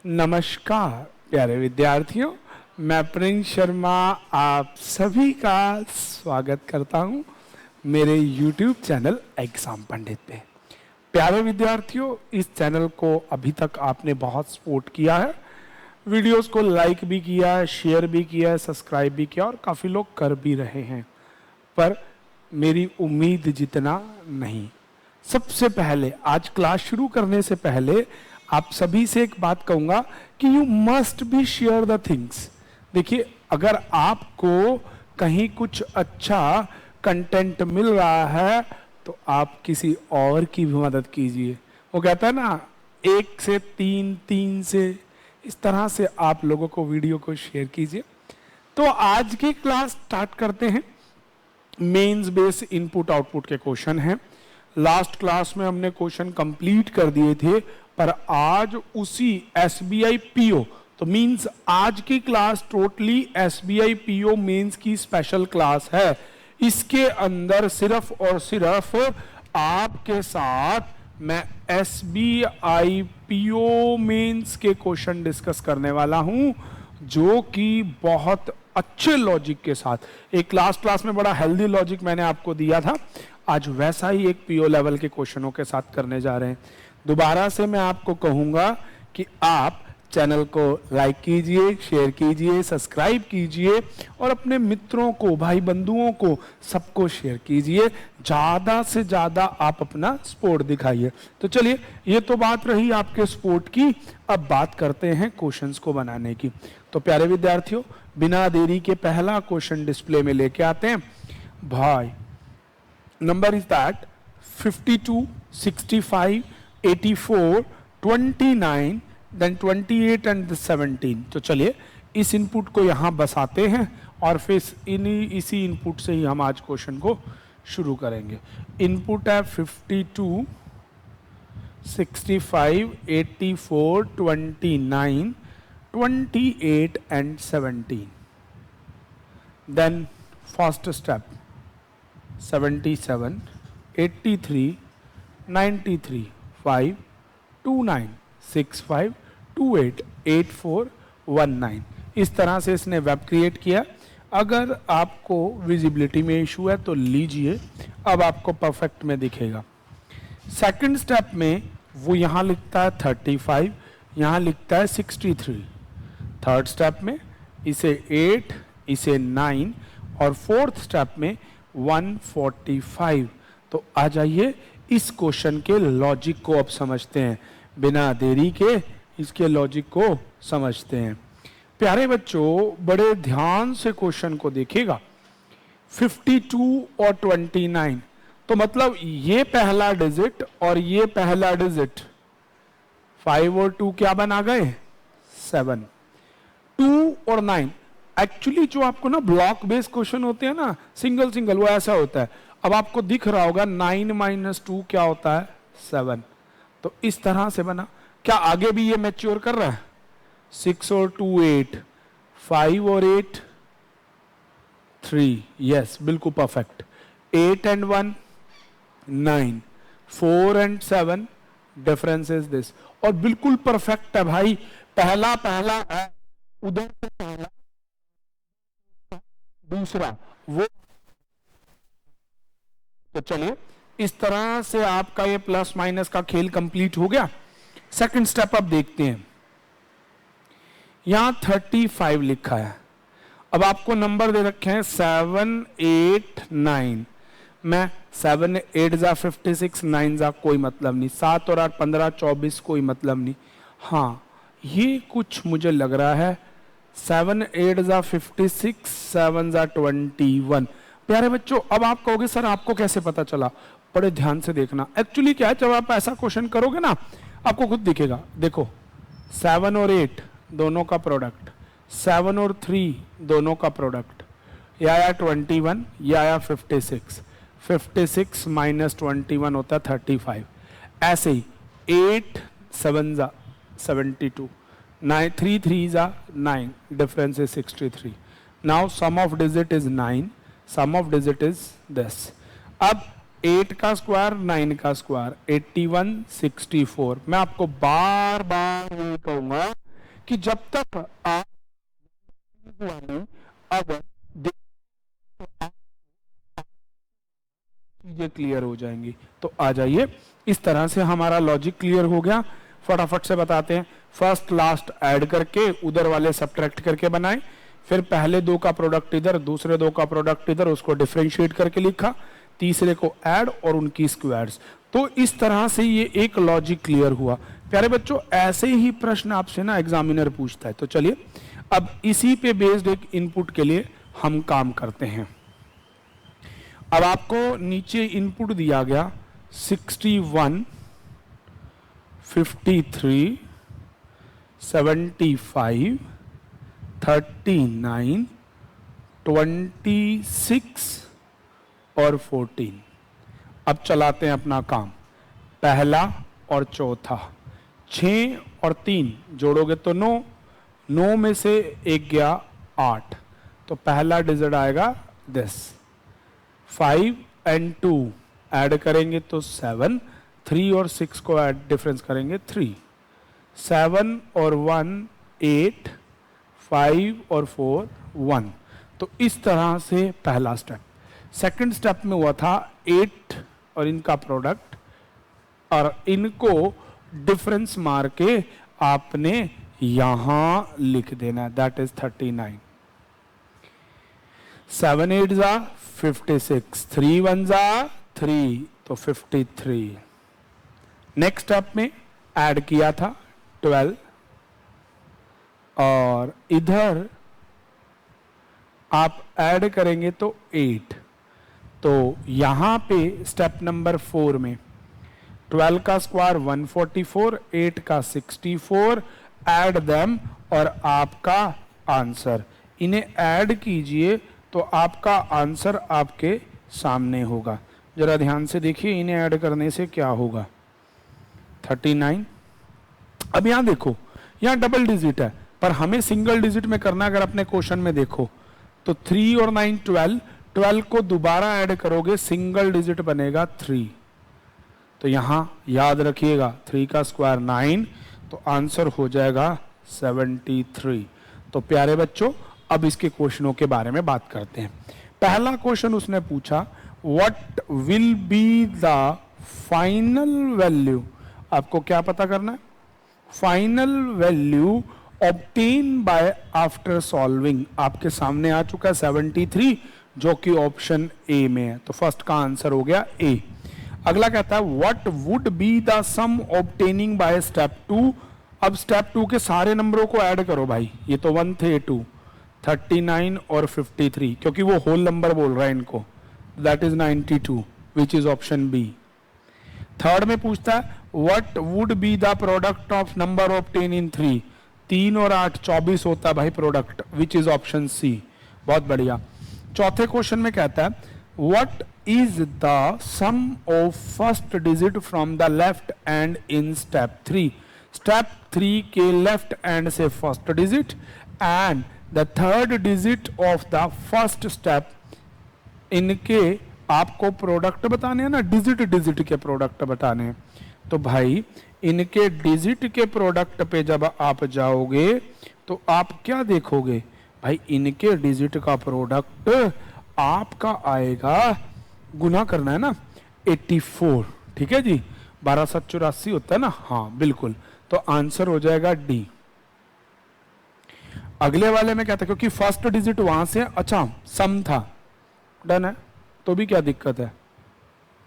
नमस्कार प्यारे विद्यार्थियों, मैं प्रिंस शर्मा आप सभी का स्वागत करता हूं मेरे YouTube चैनल एग्जाम पंडित पे। प्यारे विद्यार्थियों, इस चैनल को अभी तक आपने बहुत सपोर्ट किया है, वीडियोस को लाइक भी किया है, शेयर भी किया है, सब्सक्राइब भी किया और काफ़ी लोग कर भी रहे हैं, पर मेरी उम्मीद जितना नहीं। सबसे पहले आज क्लास शुरू करने से पहले आप सभी से एक बात कहूंगा कि you must be share the things. देखिए, अगर आपको कहीं कुछ अच्छा कंटेंट मिल रहा है तो आप किसी और की भी मदद कीजिए। वो कहता है ना, 1 से 3, 3 से, इस तरह से आप लोगों को वीडियो को शेयर कीजिए। तो आज की क्लास स्टार्ट करते हैं। मेंस बेस इनपुट आउटपुट के क्वेश्चन हैं। लास्ट क्लास में हमने क्वेश्चन कंप्लीट कर दिए थे, पर आज उसी SBI PO, तो मींस आज की class totally SBI PO mains की स्पेशल क्लास है। इसके अंदर सिर्फ और सिर्फ आपके साथ मैं SBI PO मेंस के क्वेश्चन डिस्कस करने वाला हूं, जो कि बहुत अच्छे लॉजिक के साथ। एक लास्ट क्लास में बड़ा हेल्दी लॉजिक मैंने आपको दिया था, आज वैसा ही एक PO लेवल के क्वेश्चनों के साथ करने जा रहे हैं। दोबारा से मैं आपको कहूंगा कि आप चैनल को लाइक कीजिए, शेयर कीजिए, सब्सक्राइब कीजिए और अपने मित्रों को, भाई बंधुओं को, सबको शेयर कीजिए। ज़्यादा से ज़्यादा आप अपना सपोर्ट दिखाइए। तो चलिए, ये तो बात रही आपके सपोर्ट की, अब बात करते हैं क्वेश्चंस को बनाने की। तो प्यारे विद्यार्थियों, बिना देरी के पहला क्वेश्चन डिस्प्ले में लेके आते हैं। भाई, number is that 52, 65, 84, 29, then 28 and 17। तो चलिए इस इनपुट को यहाँ बसाते हैं और फिर इसी इनपुट से ही हम आज क्वेश्चन को शुरू करेंगे। इनपुट है 52, 65, 84, 29, 28 एंड 17। Then first step 77, 83, 93, 5, 29, 65, 28, 84, 19। इस तरह से इसने वेब क्रिएट किया। अगर आपको विजिबिलिटी में इशू है तो लीजिए, अब आपको परफेक्ट में दिखेगा। सेकंड स्टेप में वो यहाँ लिखता है 35, यहाँ लिखता है 63। थर्ड स्टेप में इसे 8, इसे 9 और फोर्थ स्टेप में 145। तो आ जाइए इस क्वेश्चन के लॉजिक को अब समझते हैं। बिना देरी के इसके लॉजिक को समझते हैं। प्यारे बच्चों, बड़े ध्यान से क्वेश्चन को देखिएगा। 52 और 29, तो मतलब ये पहला डिजिट और ये पहला डिजिट, 5 और 2 क्या बना गए? 7। 2 और 9, एक्चुअली जो आपको ना ब्लॉक बेस्ड क्वेश्चन होते हैं ना, सिंगल सिंगल, वो ऐसा होता है। अब आपको दिख रहा होगा 9 - 2 क्या होता है? 7। तो इस तरह से बना। क्या आगे भी ये मैच्योर कर रहा है? 6 और 2 8, 5 और 8 3, यस बिल्कुल perfect. 8 and 1 9, 4 and 7, difference is this. और बिल्कुल परफेक्ट है भाई, पहला पहला है, उधर से पहला दूसरा वो। तो चलिए, इस तरह से आपका ये प्लस माइनस का खेल कंप्लीट हो गया। सेकंड स्टेप अब देखते हैं। यहां 35 लिखा है। अब आपको नंबर दे रखे हैं 7 8 9। मैं 7 8 जा 56, 9 जा कोई मतलब नहीं, 7 और 8 15 24 कोई मतलब नहीं। हाँ, ये कुछ मुझे लग रहा है 7 8 जा 56, 7 जा 21। प्यारे बच्चों, अब आप कहोगे सर आपको कैसे पता चला? बड़े ध्यान से देखना। एक्चुअली क्या है, जब आप ऐसा क्वेश्चन करोगे ना, आपको खुद दिखेगा। देखो, 7 और 8 दोनों का प्रोडक्ट, 7 और 3 दोनों का प्रोडक्ट, या आया 21, या आया 56। 56 - 21 होता है 35। ऐसे ही 8 7 जा 72, 9 3 3 जा 9, difference is 63। Now sum of digit is 9, sum of digit is this. अब 8 का स्क्वायर 9 का स्क्वायर 81 64। मैं आपको बार बार ये कहूंगा कि जब तक आप अगर चीजें क्लियर हो जाएंगी। तो आ जाइए, इस तरह से हमारा लॉजिक क्लियर हो गया। फटाफट से बताते हैं। फर्स्ट लास्ट ऐड करके उधर वाले सब्ट्रैक्ट करके बनाए, फिर पहले दो का प्रोडक्ट इधर, दूसरे दो का प्रोडक्ट इधर, उसको डिफरेंशिएट करके लिखा, तीसरे को ऐड और उनकी स्क्वायर्स। तो इस तरह से ये एक लॉजिक क्लियर हुआ। प्यारे बच्चों, ऐसे ही प्रश्न आपसे ना एग्जामिनर पूछता है। तो चलिए अब इसी पे बेस्ड एक इनपुट के लिए हम काम करते हैं। अब आपको नीचे इनपुट दिया गया 61, 53, 75, 39, 26 और 14। अब चलाते हैं अपना काम। पहला और चौथा, 6 और 3 जोड़ोगे तो 9, 9 में से एक गया 8, तो पहला डिजिट आएगा 10। 5 and 2 ऐड करेंगे तो 7, 3 और 6 को ऐड डिफरेंस करेंगे 3, 7 और 1 8, 5 और 4 1। तो इस तरह से पहला स्टेप। सेकंड स्टेप में हुआ था 8 और इनका प्रोडक्ट, और इनको डिफरेंस मार के आपने यहां लिख देना, दैट इज 39। 7 8 जा 56, 3 1 जा 3, तो 53। नेक्स्ट स्टेप में ऐड किया था 12, और इधर आप ऐड करेंगे तो 8। तो यहां पे स्टेप नंबर 4 में 12 का स्क्वायर 144, 8 का 64, ऐड देम और आपका आंसर। इन्हें ऐड कीजिए तो आपका आंसर आपके सामने होगा। जरा ध्यान से देखिए, इन्हें ऐड करने से क्या होगा। 39। अब यहां देखो, यहां डबल डिजिट है, पर हमें सिंगल डिजिट में करना। अगर अपने क्वेश्चन में देखो तो 3 और 9 12, 12 को दोबारा ऐड करोगे सिंगल डिजिट बनेगा 3। तो यहां याद रखिएगा 3 का स्क्वायर 9, तो आंसर हो जाएगा 73। तो प्यारे बच्चों, अब इसके क्वेश्चनों के बारे में बात करते हैं। पहला क्वेश्चन उसने पूछा, what will be the final value. आपको क्या पता करना है? Final value obtain bye after solving. आपके सामने आ चुका है 73, जो कि ऑप्शन ए में है। तो फर्स्ट का आंसर हो गया ए। अगला कहता है what would be the sum obtaining by step 2। अब स्टेप 2 के सारे नंबरों को ऐड करो भाई। ये तो 1 थे 2, 39 और 53, क्योंकि वो होल नंबर बोल रहा है इनको, that is 92, which is option B. Third में पूछता है what would be the product of number obtain in 3। 3 और 8 24 होता है भाई product, which is option C. बहुत बढ़िया। चौथे क्वेश्चन में कहता है what is the sum of first digit from the left end in step 3। Step 3 के लेफ्ट एंड से first digit and the third digit of the first step, इनके आपको प्रोडक्ट बताने हैं ना, डिजिट डिजिट के प्रोडक्ट बताने हैं। तो भाई इनके डिजिट के प्रोडक्ट पे जब आप जाओगे तो आप क्या देखोगे भाई, इनके डिजिट का प्रोडक्ट आपका आएगा, गुना करना है ना, 84। ठीक है जी, 12 7 84 होता है ना। हाँ बिल्कुल, तो आंसर हो जाएगा डी। अगले वाले में क्या था, क्योंकि फर्स्ट डिजिट वहां से अच्छा सम था, डन है, तो भी क्या दिक्कत है।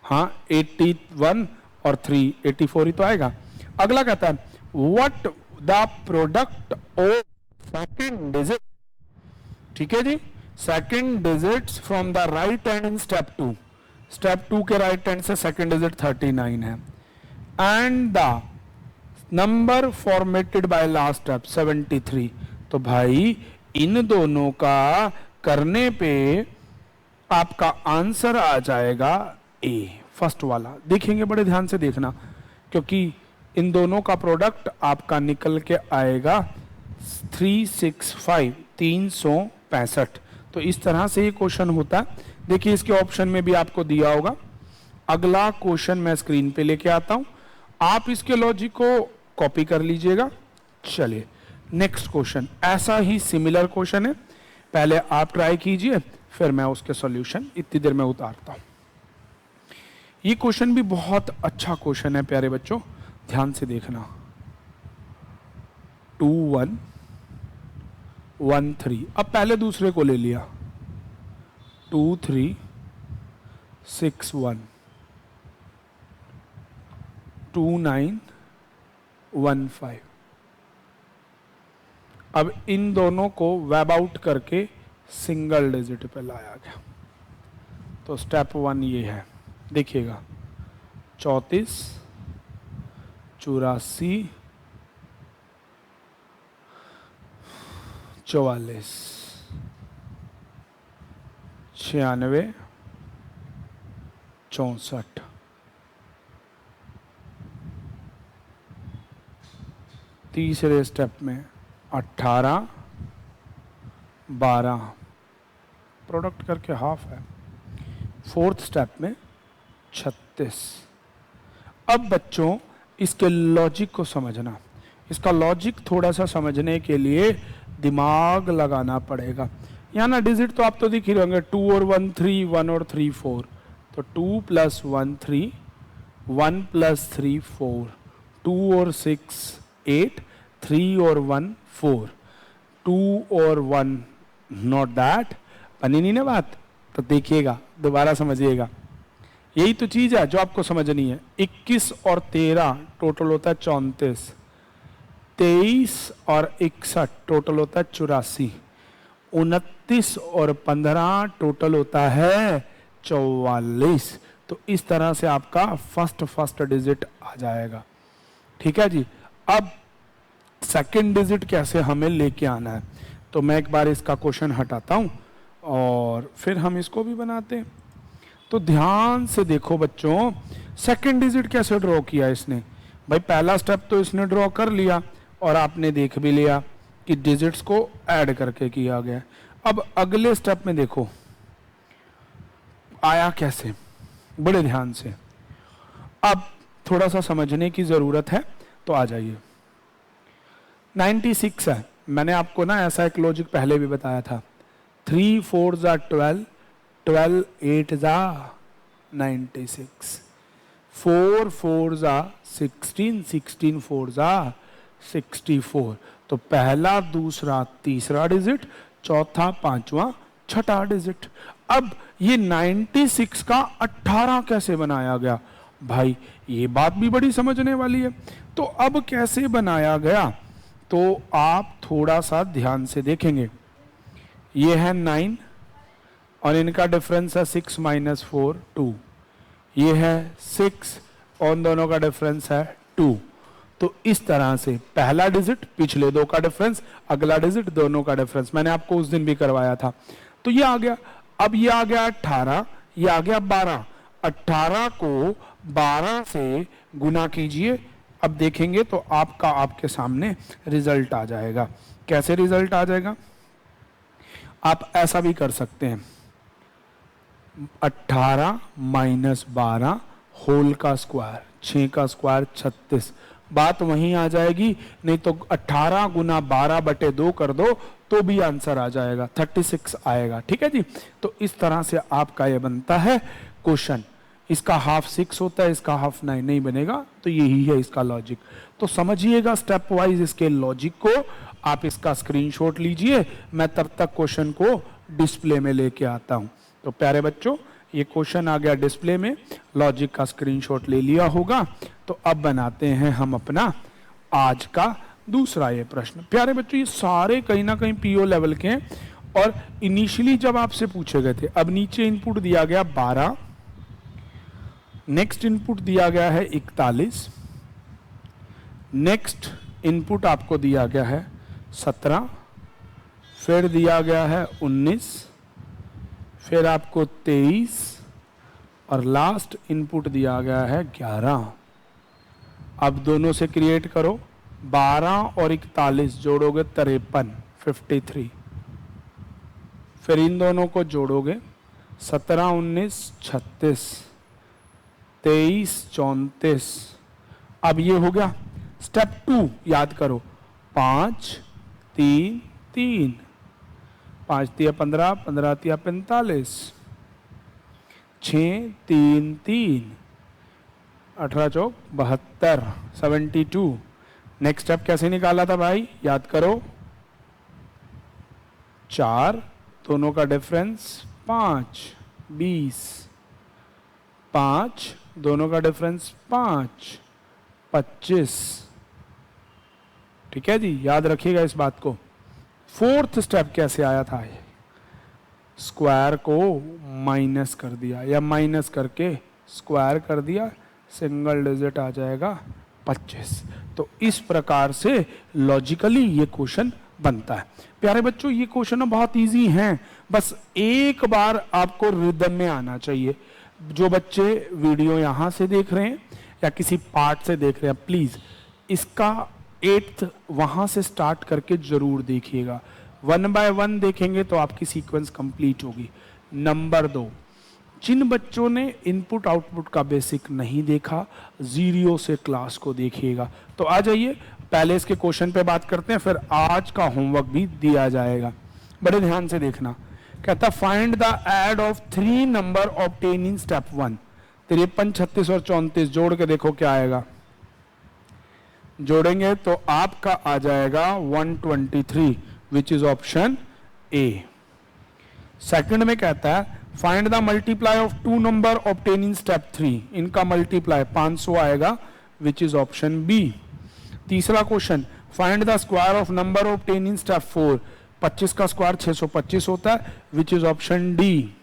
हाँ 81 और 3 84 ही तो आएगा। अगला कहता है what the product of second digit. ठीक है जी, second digits from the right hand in step 2। Step 2 के राइट हैंड से सेकंड डिजिट 39 है, and the number formatted by last step 73। तो भाई इन दोनों का करने पे आपका आंसर आ जाएगा ए, फर्स्ट वाला। देखेंगे, बड़े ध्यान से देखना, क्योंकि इन दोनों का प्रोडक्ट आपका निकल के आएगा 365, 365। तो इस तरह से ये क्वेश्चन होता है। देखिए इसके ऑप्शन में भी आपको दिया होगा। अगला क्वेश्चन मैं स्क्रीन पे लेके आता हूं, आप इसके लॉजिक को कॉपी कर लीजिएगा। चलिए नेक्स्ट क्वेश्चन ऐसा ही सिमिलर क्वेश्चन है, पहले आप ट्राई कीजिए फिर मैं उसके सॉल्यूशन इतनी देर में उतारता हूं। ये क्वेश्चन भी बहुत अच्छा क्वेश्चन है प्यारे बच्चों, ध्यान से देखना। 2 1 1 3, अब पहले दूसरे को ले लिया, 2 3 6 1 2 9 1 5। अब इन दोनों को वेब आउट करके सिंगल डिजिट पे लाया गया। तो स्टेप 1 ये है, देखिएगा 34 84 44 96 64। तीसरे स्टेप में 18 12, प्रोडक्ट करके हाफ है। फोर्थ स्टेप में 36। अब बच्चों इसके लॉजिक को समझना, इसका लॉजिक थोड़ा सा समझने के लिए दिमाग लगाना पड़ेगा। यहाँ ना डिजिट तो आप तो दिख ही रहेंगे, 2 और 1 3, 1 और 3 4, तो 2 + 1 3, 1 + 3 4, 2 और 6 8, 3 और 1 4, 2 और 1 नॉट दैट, बनी नहीं ना बात। तो देखिएगा दोबारा समझिएगा, यही तो चीज है जो आपको समझनी है। 21 और 13 टोटल होता है 34, 23 और 61 टोटल होता है 84, 29 और 15 टोटल होता है 44। तो इस तरह से आपका फर्स्ट डिजिट आ जाएगा। ठीक है जी। अब सेकंड डिजिट कैसे हमें लेके आना है, तो मैं एक बार इसका क्वेश्चन हटाता हूं और फिर हम इसको भी बनाते हैं। तो ध्यान से देखो बच्चों, सेकंड डिजिट कैसे ड्रॉ किया इसने। भाई पहला स्टेप तो इसने ड्रॉ कर लिया और आपने देख भी लिया कि डिजिट्स को ऐड करके किया गया। अब अगले स्टेप में देखो आया कैसे, बड़े ध्यान से। अब थोड़ा सा समझने की जरूरत है, तो आ जाइए। 96 है, मैंने आपको ना ऐसा एक लॉजिक पहले भी बताया था। 3 4 12, 12 8 96, 4 4 16, 16 4 64। तो पहला दूसरा तीसरा डिजिट, चौथा पांचवा छठा डिजिट। अब ये 96 का 18 कैसे बनाया गया, भाई ये बात भी बड़ी समझने वाली है। तो अब कैसे बनाया गया, तो आप थोड़ा सा ध्यान से देखेंगे। ये है 9 और इनका डिफरेंस है 6 - 4 2। ये है 6 और उन दोनों का डिफरेंस है 2। तो इस तरह से पहला डिजिट पिछले दो का डिफरेंस, अगला डिजिट दोनों का डिफरेंस, मैंने आपको उस दिन भी करवाया था। तो ये आ गया। अब ये आ गया 18, ये आ गया 12। 18 को 12 से गुना कीजिए, अब देखेंगे तो आपका आपके सामने रिजल्ट आ जाएगा। कैसे रिजल्ट आ जाएगा, आप ऐसा भी कर सकते हैं, 18 - 12 होल का स्क्वायर, 6 का स्क्वायर 36। बात वहीं आ जाएगी, नहीं तो 18 गुना 12/2 कर दो तो भी आंसर आ जाएगा, 36 आएगा। ठीक है जी। तो इस तरह से आपका ये बनता है क्वेश्चन। इसका हाफ 6 होता है, इसका हाफ 9 नहीं बनेगा। तो यही है इसका लॉजिक। तो समझिएगा स्टेप वाइज इसके लॉजिक को। आप इसका स्क्रीनशॉट लीजिए, मैं तब तक क्वेश्चन को डिस्प्ले में लेके आता हूं। तो प्यारे बच्चों, ये क्वेश्चन आ गया डिस्प्ले में, लॉजिक का स्क्रीनशॉट ले लिया होगा। तो अब बनाते हैं हम अपना आज का दूसरा ये प्रश्न। प्यारे बच्चों, ये सारे कहीं ना कहीं पीओ लेवल के हैं और इनिशियली जब आपसे पूछे गए थे। अब नीचे इनपुट दिया गया 12, नेक्स्ट इनपुट दिया गया है 41, नेक्स्ट इनपुट आपको दिया गया है 17, फिर दिया गया है 19, फिर आपको 23 और लास्ट इनपुट दिया गया है 11। अब दोनों से क्रिएट करो, 12 और 41 जोड़ोगे 53 53, फिर इन दोनों को जोड़ोगे 17 19 36 23 34। अब ये हो गया। स्टेप 2 याद करो, 5 3 3, 5 तिया 15, 15 तिया 45, 6 3 3, 18 चौक 72, 72। नेक्स्ट स्टेप कैसे निकाला था भाई, याद करो। 4, दोनों का डिफरेंस 5, 20, 5, दोनों का डिफरेंस 5, 25। ठीक है जी, याद रखिएगा इस बात को। फोर्थ स्टेप कैसे आया था, स्क्वायर को माइनस कर दिया या माइनस करके स्क्वायर कर दिया, सिंगल डिजिट आ जाएगा 25। तो इस प्रकार से लॉजिकली ये क्वेश्चन बनता है। प्यारे बच्चों, ये क्वेश्चन बहुत इजी हैं, बस एक बार आपको रिदम में आना चाहिए। जो बच्चे वीडियो यहाँ से देख रहे हैं या किसी पार्ट से देख रहे हैं, प्लीज इसका 8th वहां से स्टार्ट करके जरूर देखिएगा। 1 बाय 1 देखेंगे तो आपकी सीक्वेंस कंप्लीट होगी। नंबर 2, जिन बच्चों ने इनपुट आउटपुट का बेसिक नहीं देखा, 0 से क्लास को देखिएगा। तो आ जाइए, पहले इसके क्वेश्चन पे बात करते हैं, फिर आज का होमवर्क भी दिया जाएगा। बड़े ध्यान से देखना। कहता find the add of 3 number obtain in step 1। 53, 36 और 34 जोड़ के देखो क्या आएगा। जोड़ेंगे तो आपका आ जाएगा 123, विच इज ऑप्शन ए। सेकंड में कहता है find the multiply of 2 number obtain in step 3। इनका मल्टीप्लाई 500 आएगा, विच इज ऑप्शन बी। तीसरा question, find the square of number obtain in step 4। 25 का स्क्वायर 625 होता है, विच is option D.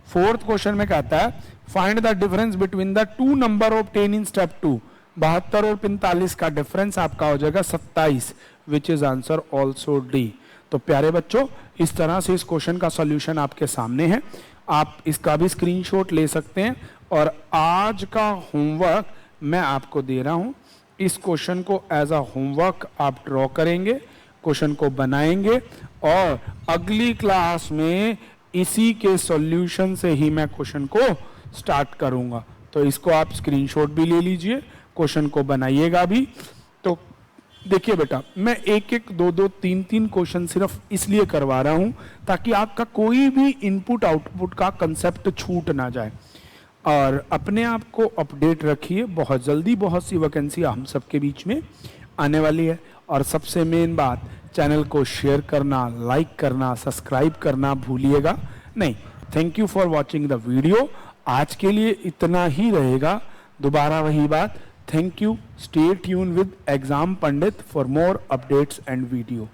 Fourth question में कहता है find the difference between the 2 number obtain in step 2। 72 और 45 का डिफरेंस आपका हो जाएगा 27, which is answer also D. तो प्यारे बच्चों, इस तरह से इस क्वेश्चन का सॉल्यूशन आपके सामने है। आप इसका भी स्क्रीनशॉट ले सकते हैं और आज का होमवर्क मैं आपको दे रहा हूं। इस क्वेश्चन को एज अ होमवर्क आप ड्रॉ करेंगे, क्वेश्चन को बनाएंगे और अगली क्लास में इसी के सॉल्यूशन से ही मैं क्वेश्चन को स्टार्ट करूंगा। तो इसको आप स्क्रीनशॉट भी ले लीजिए, क्वेश्चन को बनाइएगा भी। तो देखिए बेटा, मैं 1-1, 2-2, 3-3 क्वेश्चन सिर्फ इसलिए करवा रहा हूं ताकि आपका कोई भी इनपुट आउटपुट का कंसेप्ट छूट ना जाए। और अपने आप को अपडेट रखिए, बहुत जल्दी बहुत सी वैकेंसी हम सबके बीच में आने वाली है। और सबसे मेन बात, चैनल को शेयर करना, लाइक करना, सब्सक्राइब करना भूलिएगा नहीं। Thank you for watching the video. आज के लिए इतना ही रहेगा। दोबारा वही बात, thank you. Stay tune with exam Pandit for more updates and video.